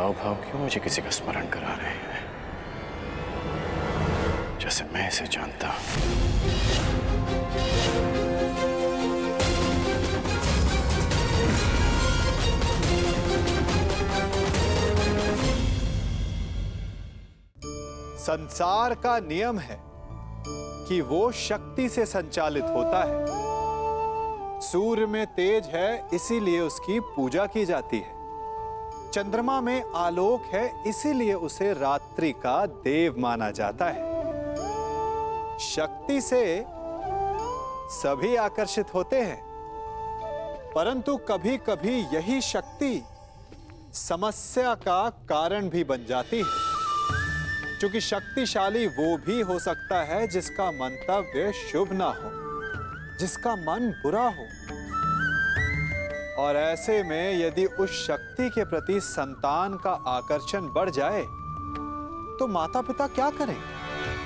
हाव भाव क्यों मुझे किसी का स्मरण करा रहे हैं, जैसे मैं इसे जानता हूं। संसार का नियम है कि वो शक्ति से संचालित होता है। सूर्य में तेज है, इसीलिए उसकी पूजा की जाती है। चंद्रमा में आलोक है, इसीलिए उसे रात्रि का देव माना जाता है। शक्ति से सभी आकर्षित होते हैं, परंतु कभी-कभी यही शक्ति समस्या का कारण भी बन जाती है, क्योंकि शक्तिशाली वो भी हो सकता है जिसका मंतव्य शुभ ना हो, जिसका मन बुरा हो। और ऐसे में यदि उस शक्ति के प्रति संतान का आकर्षण बढ़ जाए तो माता पिता क्या करें?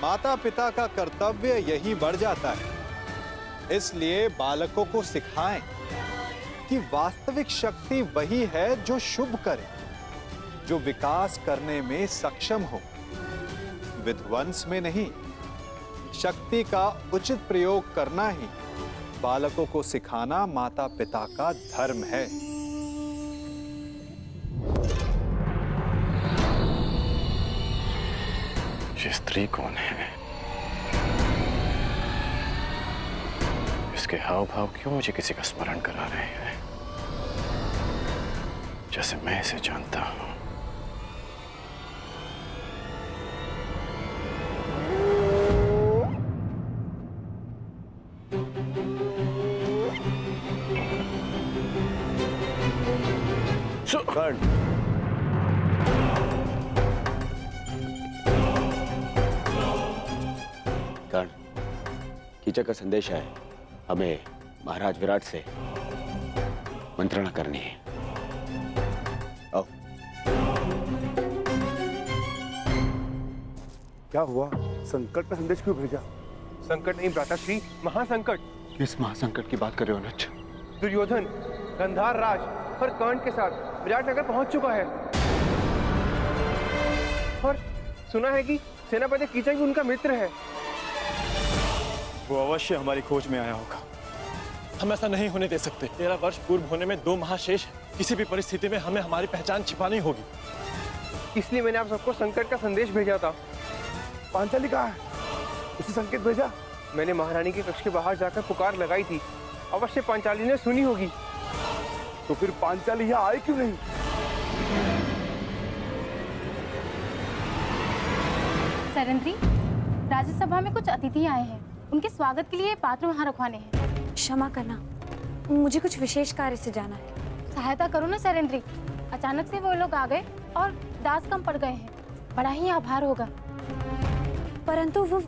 माता पिता का कर्तव्य यही बढ़ जाता है। इसलिए बालकों को सिखाएं कि वास्तविक शक्ति वही है जो शुभ करे, जो विकास करने में सक्षम हो, विध्वंस में नहीं। शक्ति का उचित प्रयोग करना ही बालकों को सिखाना माता पिता का धर्म है। ये स्त्री कौन है? इसके हाव भाव क्यों मुझे किसी का स्मरण करा रहे हैं, जैसे मैं इसे जानता हूं। कर्ण, कर्ण, कीचक का संदेश है। हमें महाराज विराट से मंत्रणा करनी है। आओ। क्या हुआ? संकट में संदेश क्यों भेजा? संकट नहीं भ्राताश्री, महासंकट। किस महासंकट की बात कर रहे हो अनुज? दुर्योधन गंधार राज और कर्ण के साथ विराटनगर पहुंच चुका है, और सुना है कि सेनापति कीचक भी उनका मित्र है। वो अवश्य हमारी खोज में आया होगा। हम ऐसा नहीं होने दे सकते। 13 वर्ष पूर्व होने में 2 महाशेष हैं। किसी भी परिस्थिति में हमें हमारी पहचान छिपानी होगी। इसलिए मैंने आप सबको संकट का संदेश भेजा था। पांचाली कहाँ है? उसे संकेत भेजा? मैंने महारानी के कक्ष के बाहर जाकर पुकार लगाई थी, अवश्य पांचाली ने सुनी होगी। तो फिर पांचाली यहाँ आई क्यों नहीं? सरेंद्री, राज्यसभा में कुछ अतिथि आए हैं, उनके स्वागत के लिए पात्र वहाँ रखवाने हैं। क्षमा करना, मुझे कुछ विशेष कार्य से जाना है। सहायता करो ना सरेंद्री, अचानक से वो लोग आ गए और दास कम पड़ गए हैं, बड़ा ही आभार होगा। परंतु वो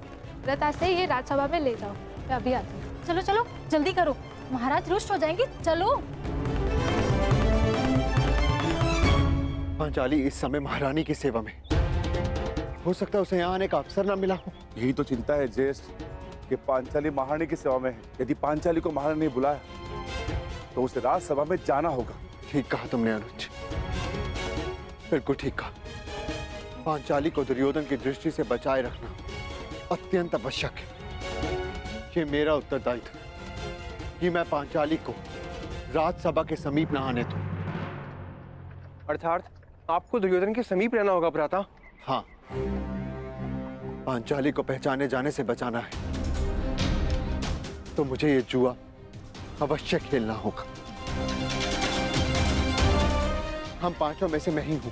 लता से ये राज्यसभा में ले जाओ, मैं अभी आती हूँ। चलो चलो जल्दी करो, महाराज रुष्ट हो जाएंगे। चलो। पांचाली इस समय महारानी की सेवा में, हो सकता है उसे यहाँ आने का अवसर न मिला हो। यही तो चिंता है ज्येष्ठ, कि पांचाली महारानी की सेवा में है। यदि पांचाली को महारानी ने बुलाया तो उसे राज्यसभा में जाना होगा। ठीक कहा तुमने अनुज, बिल्कुल ठीक कहा। पांचाली को दुर्योधन की दृष्टि से बचाए रखना अत्यंत आवश्यक है। ये मेरा उत्तरदायित्व है कि मैं पांचाली को राज्यसभा के समीप न आने दूं। अर्थात आपको दुर्योधन के समीप रहना होगा भ्राता। हाँ, पांचाली को पहचाने जाने से बचाना है तो मुझे ये जुआ अवश्य खेलना होगा। हम पांचों में से मैं ही हूं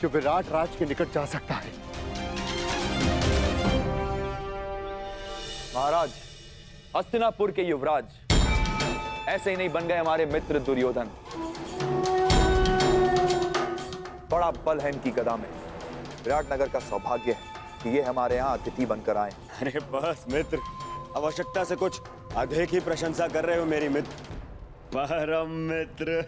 जो विराट राज के निकट जा सकता है। महाराज, हस्तिनापुर के युवराज ऐसे ही नहीं बन गए हमारे मित्र दुर्योधन। बड़ा बल है इनकी गदा में। विराटनगर का सौभाग्य है कि ये हमारे यहाँ अतिथि बनकर आए। अरे बस मित्र, आवश्यकता से कुछ अधिक ही प्रशंसा कर रहे हो मेरी मित्र। परम मित्र।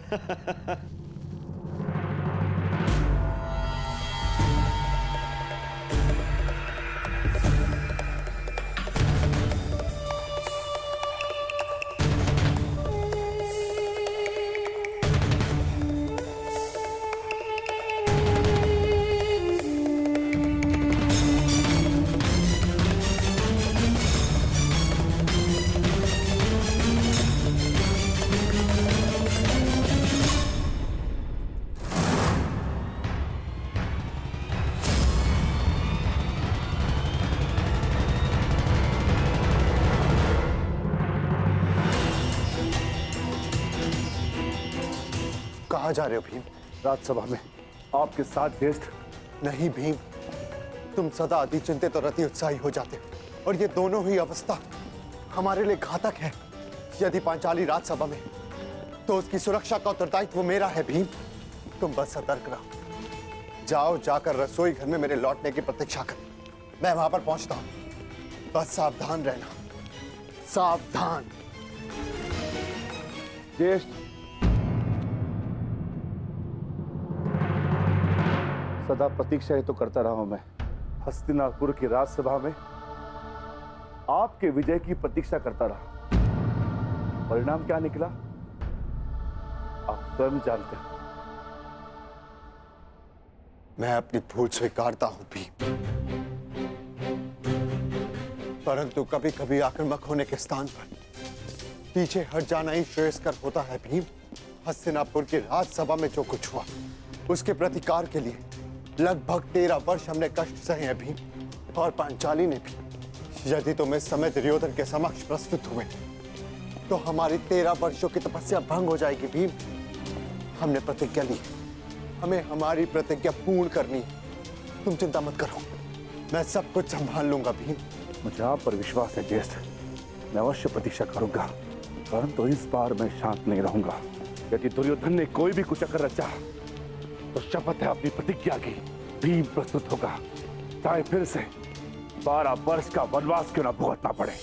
कहाँ जा रहे हो भीम? राजसभा में आपके साथ ज्येष्ठ। नहीं भीम, तुम सदा अति चिंतित और अति उत्साही हो जाते हो और ये दोनों ही अवस्था हमारे लिए घातक है। यदि पांचाली राजसभा में तो उसकी सुरक्षा का उत्तरदायित्व मेरा है भीम। तुम बस सतर्क रहो, जाओ जाकर रसोई घर में मेरे लौटने की प्रतीक्षा कर, मैं वहां पर पहुंचता हूं। बस सावधान रहना, सावधान। ज्येष्ठ, सदा प्रतीक्षा ही तो करता रहा हूं मैं। हस्तिनापुर की राजसभा में आपके विजय की प्रतीक्षा करता रहा। परिणाम क्या निकला आप स्वयं जानते हैं। मैं अपनी भूल स्वीकारता हूं भी, परंतु कभी कभी आक्रामक होने के स्थान पर पीछे हट जाना ही श्रेयस्कर होता है भीम। हस्तिनापुर की राजसभा में जो कुछ हुआ उसके प्रतिकार के लिए लगभग 13 वर्ष हमने कष्ट सहे हैं भीम, और पांचाली ने भी। यदि तुम इस समय दुर्योधन के समक्ष प्रस्तुत हुए तो हमारी 13 वर्षों की तपस्या भंग हो जाएगी भीम। हमने प्रतिज्ञा ली, हमें हमारी प्रतिज्ञा पूर्ण करनी है। तुम चिंता मत करो, मैं सब कुछ संभाल लूंगा भीम। मुझे आप पर विश्वास है ज्येष्ठ, मैं अवश्य प्रतीक्षा करूंगा, परंतु इस बार मैं शांत नहीं रहूंगा। यदि दुर्योधन ने कोई भी कुचक्र रचा तो शपथ है अपनी प्रतिज्ञा की, भीम प्रस्तुत होगा, चाहे फिर से 12 वर्ष का वनवास क्यों ना भुगतना पड़े।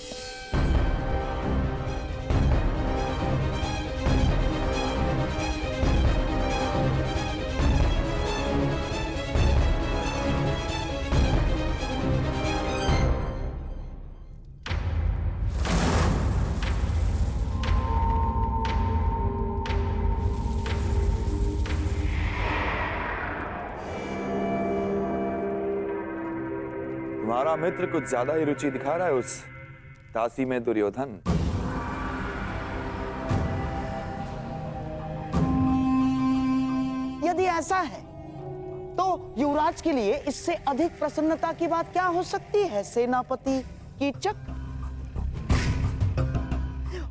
तुम्हारा मित्र कुछ ज्यादा ही रुचि दिखा रहा है उस दासी में दुर्योधन। यदि ऐसा है तो युवराज के लिए इससे अधिक प्रसन्नता की बात क्या हो सकती है सेनापति कीचक।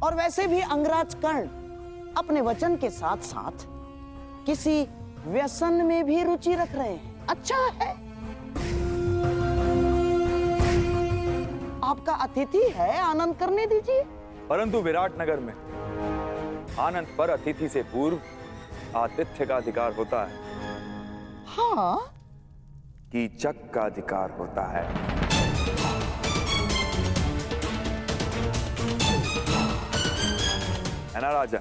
और वैसे भी अंगराज कर्ण अपने वचन के साथ साथ किसी व्यसन में भी रुचि रख रहे हैं। अच्छा है, आपका अतिथि है, आनंद करने दीजिए। परंतु विराट नगर में आनंद पर अतिथि से पूर्व आतिथ्य का अधिकार होता है। हाँ, कीचक का अधिकार होता है। है ना राजा?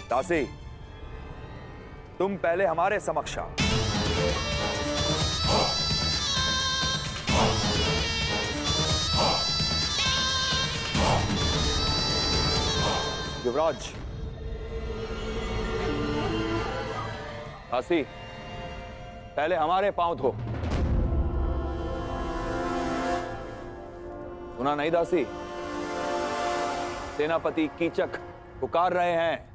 दासी, तुम पहले हमारे समक्ष आओ। युवराज, दासी पहले हमारे पांव धो। सुना नहीं दासी? सेनापति कीचक पुकार रहे हैं।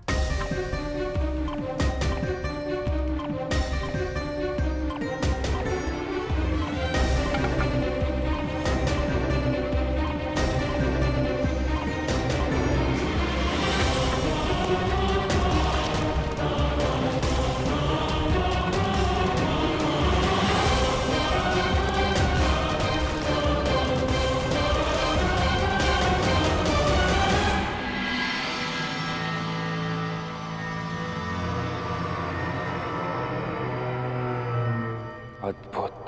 अद्भुत।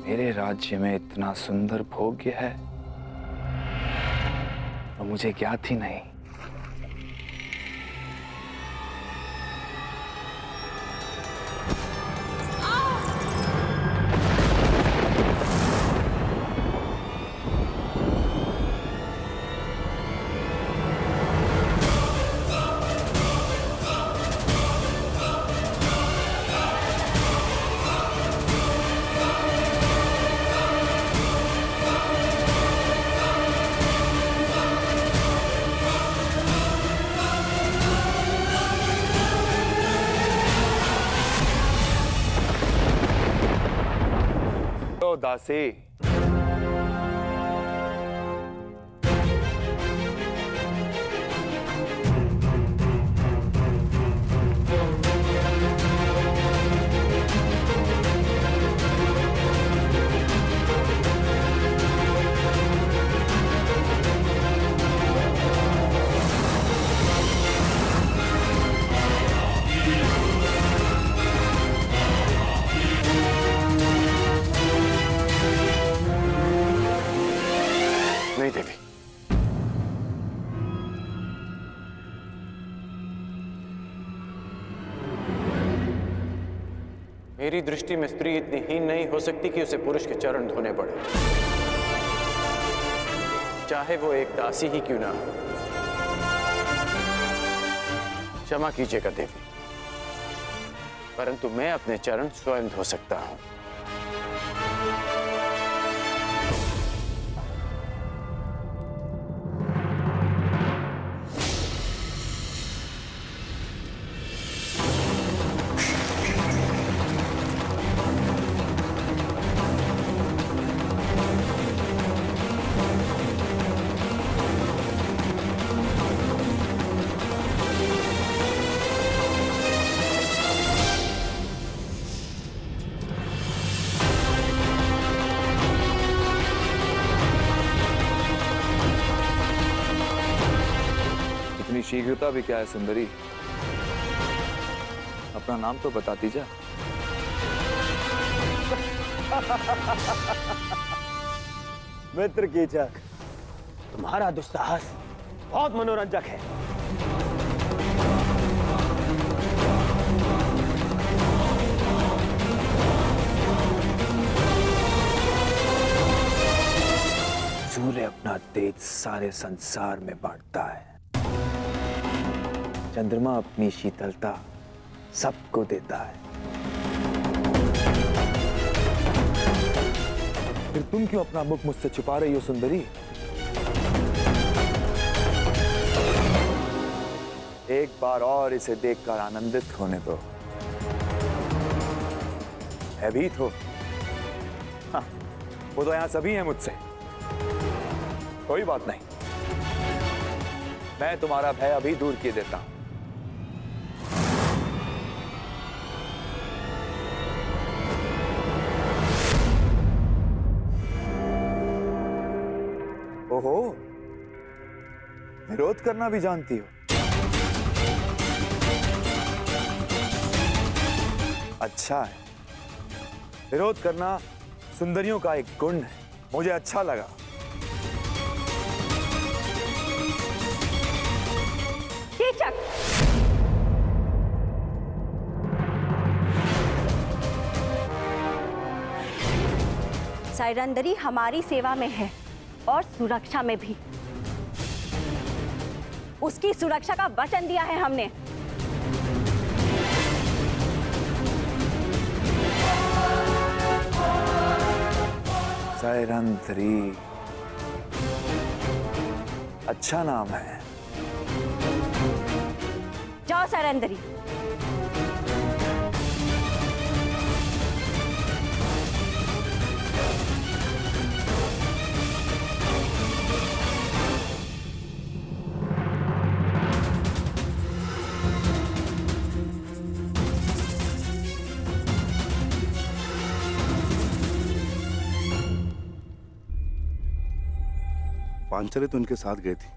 मेरे राज्य में इतना सुंदर भोग्य है और मुझे ज्ञात ही नहीं। दासी, मेरी दृष्टि में स्त्री इतनी हीन नहीं हो सकती कि उसे पुरुष के चरण धोने पड़े, चाहे वो एक दासी ही क्यों ना हो। क्षमा कीजिएगा देवी, परंतु मैं अपने चरण स्वयं धो सकता हूं। इतनी शीघ्रता भी क्या है सुंदरी? अपना नाम तो बताती जा। मित्र कीचक, तुम्हारा दुस्साहस बहुत मनोरंजक है। सूर्य अपना तेज सारे संसार में बांटता है, चंद्रमा अपनी शीतलता सबको देता है। फिर तुम क्यों अपना मुख मुझसे छुपा रही हो सुंदरी? एक बार और इसे देखकर आनंदित होने दो। भयभीत हो? हाँ, वो तो यहां सभी हैं मुझसे। कोई बात नहीं, मैं तुम्हारा भय अभी दूर किए देता हूं। ओहो, विरोध करना भी जानती हो? अच्छा है, विरोध करना सुंदरियों का एक गुण है, मुझे अच्छा लगा। कीचक, सैरंदरी हमारी सेवा में है और सुरक्षा में भी। उसकी सुरक्षा का वचन दिया है हमने। सैरंदरी, अच्छा नाम है। जाओ सैरंदरी। पांचाली तो उनके साथ गई थी,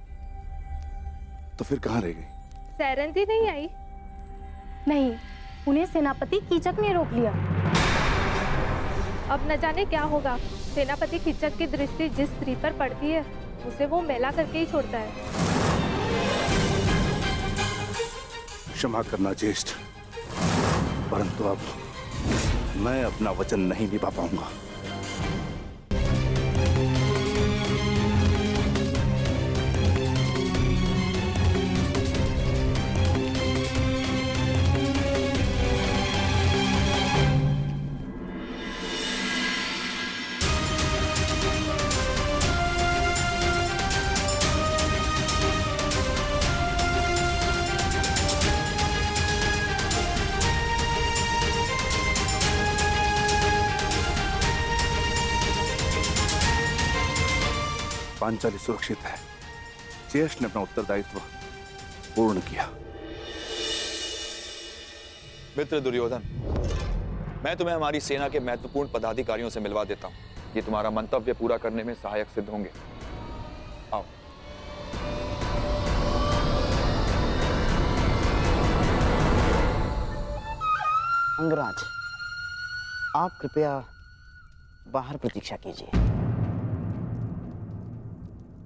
तो फिर कहाँ रह गई? सैरंधी नहीं आई? नहीं, उन्हें सेनापति कीचक ने रोक लिया। अब न जाने क्या होगा। सेनापति कीचक की दृष्टि जिस स्त्री पर पड़ती है उसे वो मैला करके ही छोड़ता है। क्षमा करना ज्येष्ठ, परंतु अब मैं अपना वचन नहीं निभा पाऊंगा। पांचाली सुरक्षित है। ज्येष्ठ ने अपना उत्तरदायित्व पूर्ण किया। मित्र दुर्योधन, मैं तुम्हें हमारी सेना के महत्वपूर्ण पदाधिकारियों से मिलवा देता हूं। ये तुम्हारा मंतव्य पूरा करने में सहायक सिद्ध होंगे। आओ। अंगराज, आप कृपया बाहर प्रतीक्षा कीजिए।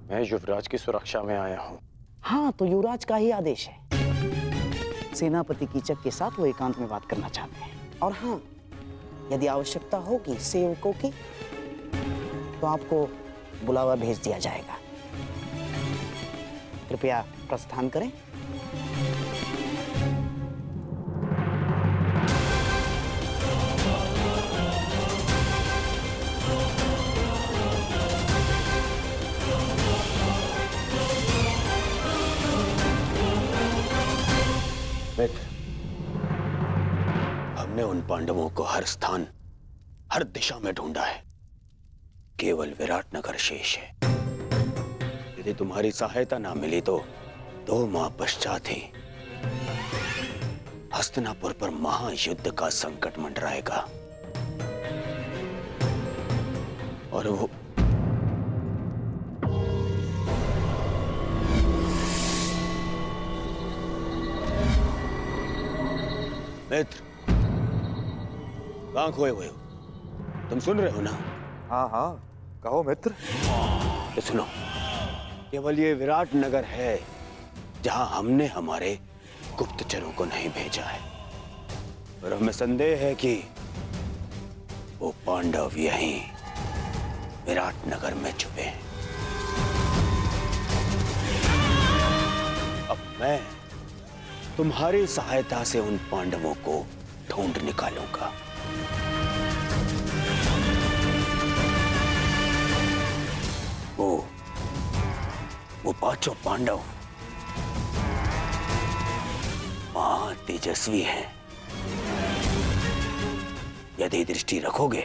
मैं युवराज की सुरक्षा में आया हूं। हाँ, तो युवराज का ही आदेश है। सेनापति कीचक के साथ वो एकांत में बात करना चाहते हैं। और हाँ, यदि आवश्यकता होगी सेवकों की तो आपको बुलावा भेज दिया जाएगा। कृपया प्रस्थान करें। मित्र, हमने उन पांडवों को हर स्थान, हर दिशा में ढूंढा है। केवल विराटनगर शेष है। यदि तुम्हारी सहायता ना मिली तो 2 माह पश्चात ही हस्तिनापुर पर महायुद्ध का संकट मंडराएगा और वो मित्र, कहां खोए हुए हो? तुम सुन रहे हो ना? हाँ हाँ, कहो मित्र। तो सुनो, केवल ये विराट नगर है जहां हमने हमारे गुप्तचरों को नहीं भेजा है, और हमें संदेह है कि वो पांडव यहीं विराट नगर में छुपे हैं। अब मैं तुम्हारी सहायता से उन पांडवों को ढूंढ निकालूंगा। वो 5 पांडव महातेजस्वी हैं। यदि दृष्टि रखोगे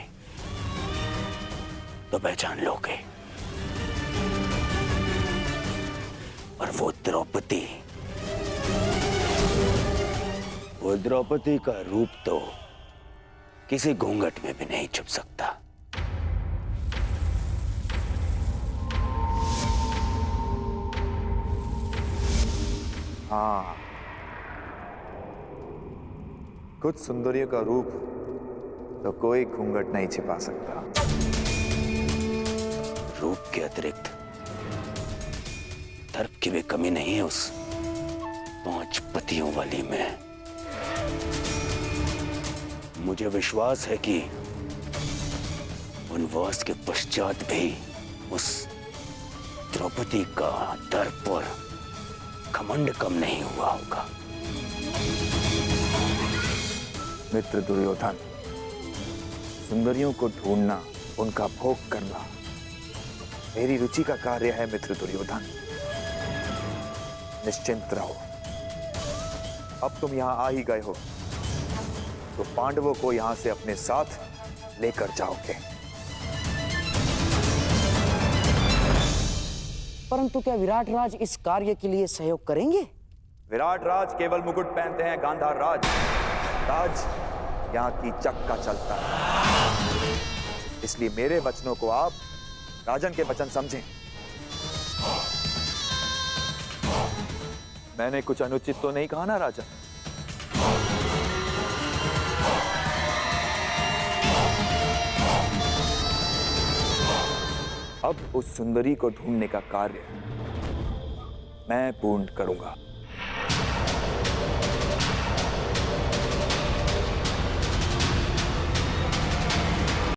तो पहचान लोगे। और वो द्रौपदी का रूप तो किसी घूंघट में भी नहीं छुप सकता। हाँ, कुछ सुंदरियों का रूप तो कोई घूंघट नहीं छिपा सकता। रूप के अतिरिक्त दर्प की भी कमी नहीं है उस 5 पतियों वाली में। मुझे विश्वास है कि वनवास के पश्चात भी उस द्रौपदी का दर्प और घमंड कम नहीं हुआ होगा। मित्र दुर्योधन, सुंदरियों को ढूंढना, उनका भोग करना मेरी रुचि का कार्य है। मित्र दुर्योधन, निश्चिंत रहो। अब तुम यहां आ ही गए हो तो पांडवों को यहां से अपने साथ लेकर जाओगे। परंतु क्या विराट राज इस कार्य के लिए सहयोग करेंगे? विराट राज केवल मुकुट पहनते हैं, गांधार राज यहाँ की चक्का चलता है। इसलिए मेरे वचनों को आप राजन के वचन समझें। मैंने कुछ अनुचित तो नहीं कहा ना राजन? अब उस सुंदरी को ढूंढने का कार्य मैं पूर्ण करूंगा।